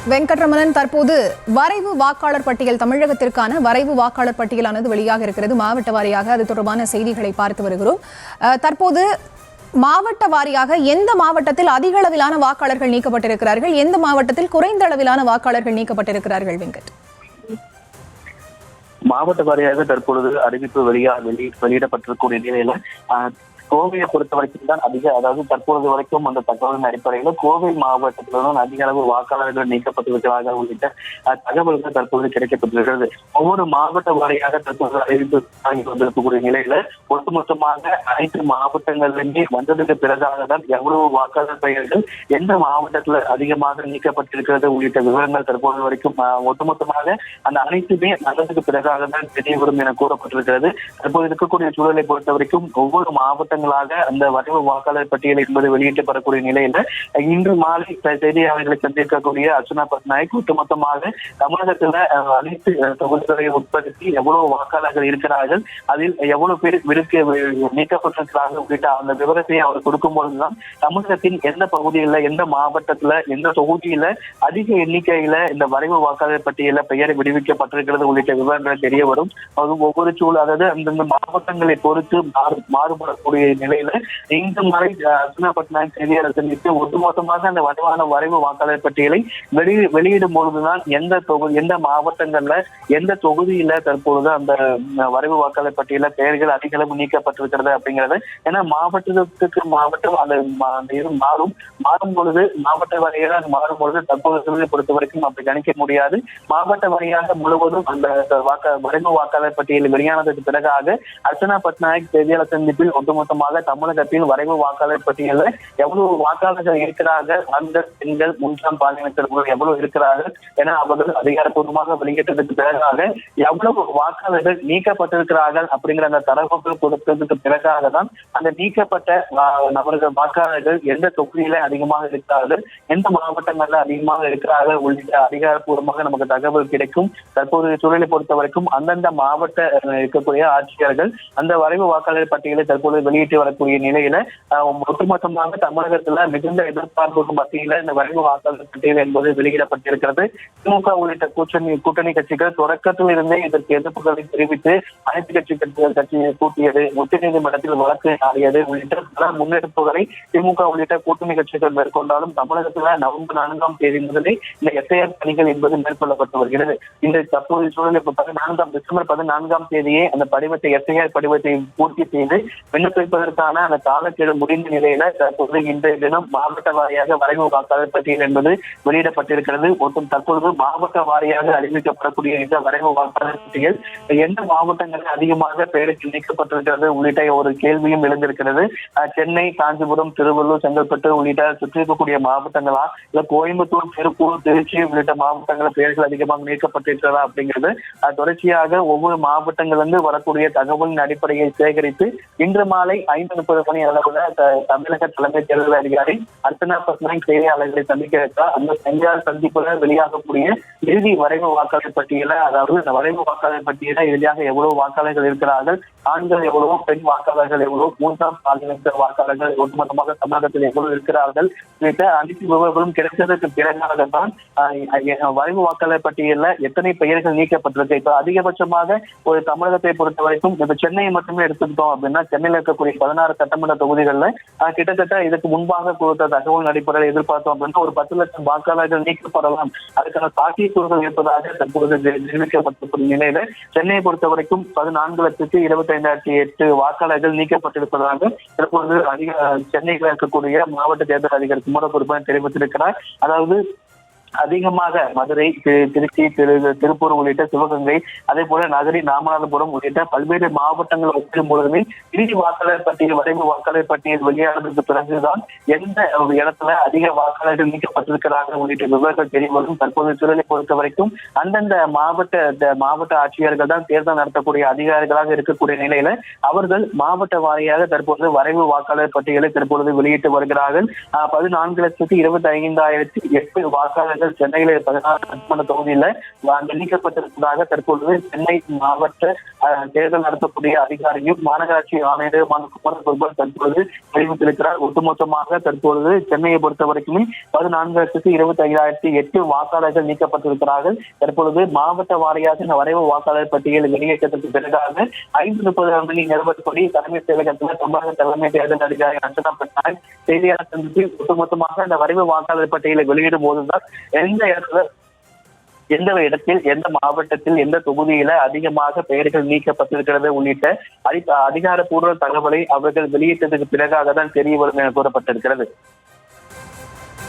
வெங்கட்ரமணன், தற்போது வரைவு வாக்காளர் பட்டியல், தமிழகத்திற்கான வரைவு வாக்காளர் பட்டியலானது வெளியாக இருக்கிறது. மாவட்ட வாரியாக அது தொடர்பான செய்திகளை பார்த்து வருகிறோம். தற்போது மாவட்ட வாரியாக எந்த மாவட்டத்தில் அதிக அளவிலான வாக்காளர்கள் நீக்கப்பட்டிருக்கிறார்கள், எந்த மாவட்டத்தில் குறைந்த அளவிலான வாக்காளர்கள் நீக்கப்பட்டிருக்கிறார்கள்? வெங்கட், மாவட்ட வாரியாக தற்பொழுது அறிவிப்பு வெளியிடப்பட்டிருக்கூடிய நிலையில கோவையை பொறுத்த வரைக்கும் தான் அதிக, அதாவது தற்பொழுது வரைக்கும் அந்த தகவலின் அடிப்படையில் கோவை மாவட்டத்தில்தான் அதிக அளவு வாக்காளர்கள் நீக்கப்பட்டிருக்கிறார்கள் உள்ளிட்ட தகவல்கள் தற்போது கிடைக்கப்பட்டிருக்கிறது. ஒவ்வொரு மாவட்ட வாரியாக தற்போது அறிவிப்பு வந்திருக்கக்கூடிய நிலையில ஒட்டுமொத்தமாக அனைத்து மாவட்டங்களிலுமே வந்ததுக்கு பிறகாக தான் எவ்வளவு வாக்காளர் பெயர்கள் எந்த மாவட்டத்துல அதிகமாக நீக்கப்பட்டிருக்கிறது உள்ளிட்ட விவரங்கள் தற்போது வரைக்கும் ஒட்டுமொத்தமாக அந்த அனைத்துமே நல்லதுக்கு பிறகாக தான் தெரிய வரும் என கூறப்பட்டிருக்கிறது. தற்போது இருக்கக்கூடிய சூழலை பொறுத்த வரைக்கும் ஒவ்வொரு மாவட்ட அந்த வரைவு வாக்காளர் பட்டியல் என்பது வெளியிட்டப்படக்கூடிய நிலையில இன்று மாலை செய்தியாளர்களை சந்திக்கக்கூடிய அர்ச்சனா பட்நாயக் ஒட்டுமொத்தமாக தமிழகத்துல அனைத்து தொகுதிகளை உட்படுத்தி எவ்வளவு வாக்காளர்கள் இருக்கிறார்கள், அதில் எவ்வளவு பேர் நீக்கப்பட்டிருக்கிறார்கள் உள்ளிட்ட அந்த விவரத்தை அவர் கொடுக்கும் பொழுதுதான் தமிழகத்தின் எந்த பகுதியில, எந்த மாவட்டத்துல, எந்த தொகுதியில அதிக எண்ணிக்கையில இந்த வரைவு வாக்காளர் பட்டியல பெயர் விடுவிக்கப்பட்டிருக்கிறது உள்ளிட்ட விவரங்கள் தெரிய வரும். ஒவ்வொரு சூழல், அதாவது அந்தந்த மாவட்டங்களை பொறுத்து மாறுபடக்கூடிய நிலையில இன்று மாலை அர்ச்சனா பட்நாயக் செய்தியாளர் சந்தித்து ஒட்டுமொத்தமாக அந்த வலுவான வரைவு வாக்காளர் பட்டியலை வெளியிடும் பொழுதுதான் எந்த மாவட்டங்கள்ல எந்த தொகுதியில தற்பொழுது அந்த வரைவு வாக்காளர் பட்டியல பெயர்கள் அதிக அளவு நீக்கப்பட்டிருக்கிறது அப்படிங்கிறது. ஏன்னா மாவட்டத்துக்கு மாவட்டம் அந்த மாறும் பொழுது மாவட்ட வாரியாக அது மாறும் பொழுது தற்போது பொறுத்த வரைக்கும் அப்படி கணிக்க முடியாது. மாவட்ட வாரியாக முழுவதும் அந்த வரைவு வாக்காளர் பட்டியல் வெளியானதுக்கு பிறகாக அர்ச்சனா பட்நாயக் செய்தியாளர் சந்திப்பில் ஒட்டுமொத்தமாக தமிழகத்தில் வரைவு வாக்காளர் பட்டியல எவ்வளவு வாக்காளர்கள் இருக்கிறார்கள், ஆண்கள் பெண்கள் மூன்றாம் பாலினத்தவர்கள் எவ்வளவு இருக்கிறார்கள் என அவர்கள் அதிகாரப்பூர்வமாக வெளியிட்டதற்கு பிறகாக எவ்வளவு வாக்காளர்கள் நீக்கப்பட்டிருக்கிறார்கள் அப்படிங்கிற அந்த தரவுகள் கொடுத்ததுக்கு பிறகாக தான் அந்த நீக்கப்பட்ட நபர்கள் வாக்காளர்கள் எந்த தொகுதியில அதிகமாக இருக்கிறார்கள், எந்த மாவட்டங்கள்ல அதிகமாக இருக்கிறார்கள் உள்ளிட்ட அதிகாரப்பூர்வமாக நமக்கு தகவல் கிடைக்கும். தற்போதைய சூழலை பொறுத்த வரைக்கும் அந்தந்த மாவட்ட இருக்கக்கூடிய ஆட்சியர்கள் அந்த வரைவு வாக்காளர் பட்டியலை தற்போது வெளியிட்டு வரக்கூடிய நிலையில ஒட்டுமொத்தமாக தமிழகத்துல மிகுந்த எதிர்பார்ப்புக்கு மத்தியில இந்த வரைவு வாக்காளர் பட்டியல் என்பது வெளியிடப்பட்டிருக்கிறது. திமுக உள்ளிட்ட கூட்டணி கட்சிகள் தொடக்கத்தில் இருந்தே இதற்கு எதிர்ப்புகளை தெரிவித்து அனைத்து கட்சியை கூட்டியது, உச்சநீதிமன்றத்தில் வழக்கு ஆடியது உள்ளிட்ட பல முன்னெடுப்புகளை திமுக உள்ளிட்ட கூட்டணி கட்சிகள் மேற்கொண்டாலும் தமிழகத்துல நவம்பர் 4ஆம் தேதி முதலே இந்த எஸ்ஐஆர் பணிகள் என்பது மேற்கொள்ளப்பட்டு வருகிறது. இந்த தற்போதைய சூழலை டிசம்பர் 14ஆம் தேதியே அந்த படிவத்தை, எஸ்ஐஆர் படிவத்தை பூர்த்தி செய்து விண்ணப்பிப்பதற்கான அந்த காலக்கெடு முடிந்த நிலையில தற்போது இன்றைய தினம் மாவட்ட வாரியாக வரைவு வாக்காளர் பட்டியல் என்பது வெளியிடப்பட்டிருக்கிறது. தற்பொழுது மாவட்ட வாரியாக அறிவிக்கப்படக்கூடிய இந்த வரைவு வாக்காளர் பட்டியல் எந்த மாவட்டங்களில் அதிகமாக பெயருக்கு நீக்கப்பட்டிருக்கிறது உள்ளிட்ட ஒரு கேள்வியும் எழுந்திருக்கிறது. சென்னை, காஞ்சிபுரம், திருவள்ளூர், செங்கல்பட்டு உள்ளிட்ட சுற்றி இருக்கக்கூடிய மாவட்டங்களா, இல்ல கோயம்புத்தூர், திருப்பூர், திருச்சி உள்ளிட்ட மாவட்டங்களில் பெயர்கள் அதிகமாக நீக்கப்பட்டிருக்கிறதா அப்படிங்கிறது தொடர்ச்சியாக ஒவ்வொரு மாவட்டங்களிலிருந்து வரக்கூடிய தகவலின் அடிப்படையில் சேகரித்து இன்று மாலை 5:30 மணி அளவுல தமிழக தலைமை தேர்தல் அதிகாரி அர்ச்சனா பட்நாயக் செய்தியாளர்களை சந்திக்க வைத்தார். அந்த செய்தியாளர் சந்திப்புல வெளியாகக்கூடிய இறுதி வரைவு வாக்காளர் பட்டியல, அதாவது இந்த வரைவு வாக்காளர் பட்டியல இறுதியாக எவ்வளவு வாக்காளர்கள் இருக்கிறார்கள், ஆண்கள் எவ்வளவு, பெண் வாக்காளர்கள் எவ்வளவு, மூன்றாம் பாலின வாக்காளர்கள் ஒட்டுமொத்தமாக தமிழகத்தில் எவ்வளவு இருக்கிறார்கள் உள்ளிட்ட அனைத்து விவரங்களும் கிடைத்ததற்கு பிறகாக தான் வரைவு வாக்காளர் பட்டியல எத்தனை பெயர்கள் நீக்கப்பட்டிருக்கு. இப்ப அதிகபட்சமாக ஒரு தமிழகத்தை பொறுத்த வரைக்கும் இப்ப சென்னையை மட்டுமே எடுத்துக்கிட்டோம் அப்படின்னா சென்னையில் இருக்கக்கூடிய 16 சட்டமன்ற தொகுதிகள்ல கிட்டத்தட்ட இதுக்கு முன்பாக கொடுத்த தகவல் அடிப்படையில் எதிர்பார்த்தோம் அப்படின்னா ஒரு 10 லட்சம் வாக்காளர்கள் நீக்கப்படலாம், அதுக்கான சாத்தியக்கூறுகள் இருப்பதாக தற்போது தெரிவிக்கப்பட்டிருக்கும் நிலையில சென்னையை பொறுத்த வரைக்கும் 14,25,008 வாக்காளர்கள் நீக்கப்பட்டிருப்பதாக தற்போது சென்னையில் இருக்கக்கூடிய மாவட்ட தேர்தல் அதிகாரி குமரகுருபன் தெரிவித்திருக்கிறார். அதாவது அதிகமாக மதுரை, திருச்சி, திருப்பூர் உள்ளிட்ட சிவகங்கை, அதே போல நகரி, ராமநாதபுரம் உள்ளிட்ட பல்வேறு மாவட்டங்கள் ஒப்பிடும் பொழுதுமே இறுதி வாக்காளர் பட்டியல், வரைவு வாக்காளர் பட்டியல் வெளியானதுக்கு பிறகுதான் எந்த இடத்துல அதிக வாக்காளர்கள் நீக்கப்பட்டிருக்கிறார்கள் உள்ளிட்ட விவரங்கள் தெரியவரும். தற்போது சூழலை பொறுத்த வரைக்கும் அந்தந்த மாவட்ட ஆட்சியர்கள் தான் தேர்தல் நடத்தக்கூடிய அதிகாரிகளாக இருக்கக்கூடிய நிலையில அவர்கள் மாவட்ட வாரியாக தற்போது வரைவு வாக்காளர் பட்டியலை தற்பொழுது வெளியிட்டு வருகிறார்கள். 14,25,008 வாக்காளர்கள் வாக்காளர்கள் சென்னையில 16 சட்டமன்ற தொகுதியில நீக்கப்பட்டிருப்பதாக தற்பொழுது சென்னை மாவட்ட தேர்தல் நடத்தக்கூடிய அதிகாரியும் மாநகராட்சி ஆணையருமான குமார் தற்பொழுது அறிவித்திருக்கிறார். ஒட்டுமொத்தமாக தற்பொழுது சென்னையை பொறுத்த வரைக்கும் 14,25,008 வாக்காளர்கள் நீக்கப்பட்டிருக்கிறார்கள். தற்பொழுது மாவட்ட வாரியாக இந்த வரைவு வாக்காளர் பட்டியல் வெளியேற்றத்திற்கு பிறகாக 5:30 மணி நிலவரப்படி தலைமைச் செயலகத்தில் தமிழக தலைமை தேர்தல் அதிகாரி அர்ச்சனா பட்நாயக் செய்தியாளர் சந்திப்பில் ஒட்டுமொத்தமாக இந்த வரைவு வாக்காளர் பட்டியலை வெளியிடும் போதுதான் எந்த இடத்தில் எந்த மாவட்டத்தில் எந்த தொகுதியில அதிகமாக பெயர்கள் நீக்கப்பட்டிருக்கிறது உள்ளிட்ட அதிகாரப்பூர்வ தகவலை அவர்கள் வெளியிட்டதுக்கு பிறகாக தான் தெரிய வரும் என கூறப்பட்டிருக்கிறது.